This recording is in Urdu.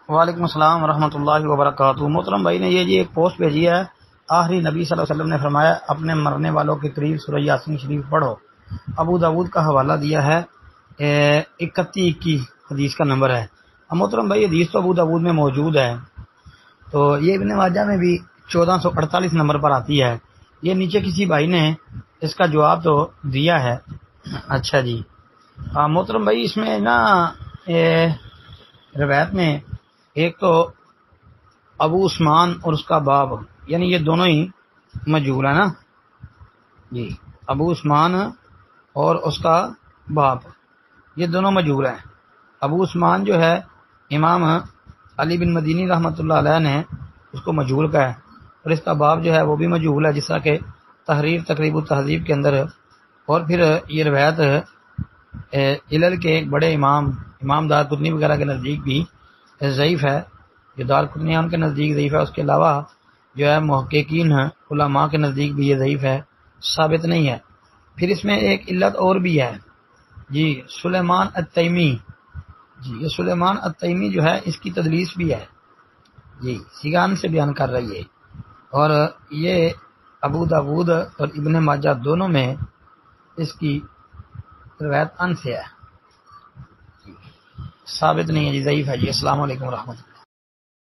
وعلیکم السلام ورحمۃ اللہ وبرکاتہ۔ محترم بھائی نے یہ ایک پوسٹ بھیجی ہے، آخری نبی صلی اللہ علیہ وسلم نے فرمایا اپنے مرنے والوں کے قریب سورہ یاسین شریف پڑھو۔ ابو داود کا حوالہ دیا ہے 3121 حدیث کا نمبر ہے۔ محترم بھائی حدیث تو ابو داود میں موجود ہے، تو یہ ابن ماجہ میں بھی 1448 نمبر پر آتی ہے۔ یہ نیچے کسی بھائی نے اس کا جواب تو دیا ہے۔ اچھا جی، محترم بھائی اس میں نا روایت میں ایک تو ابو عثمان اور اس کا باب، یعنی یہ دونوں ہی مجہول ہے نا جی، ابو عثمان اور اس کا باپ یہ دونوں مجہول ہیں۔ ابو عثمان جو ہے امام علی بن مدینی رحمۃ اللہ علیہ نے اس کو مجہول کہا ہے، اور اس کا باپ جو ہے وہ بھی مجہول ہے، جس طرح کہ تحریر تقریب التہذیب کے اندر۔ اور پھر یہ روایت علل کے ایک بڑے امام دارقطنی وغیرہ کے نزدیک بھی ضعیف ہے، جو دارقطنی ان کے نزدیک ضعیف ہے۔ اس کے علاوہ جو ہے محققین علماء کے نزدیک بھی یہ ضعیف ہے، ثابت نہیں ہے۔ پھر اس میں ایک علت اور بھی ہے جی، سلیمان التیمی جی، یہ سلیمان التیمی جو ہے اس کی تدلیس بھی ہے جی، سیغان سے بیان کر رہی ہے، اور یہ ابو داود اور ابن ماجہ دونوں میں اس کی روایت ان سے ہے، ثابت نہیں ہے جی، ضعیف ہے جی۔ السلام علیکم ورحمۃ اللہ۔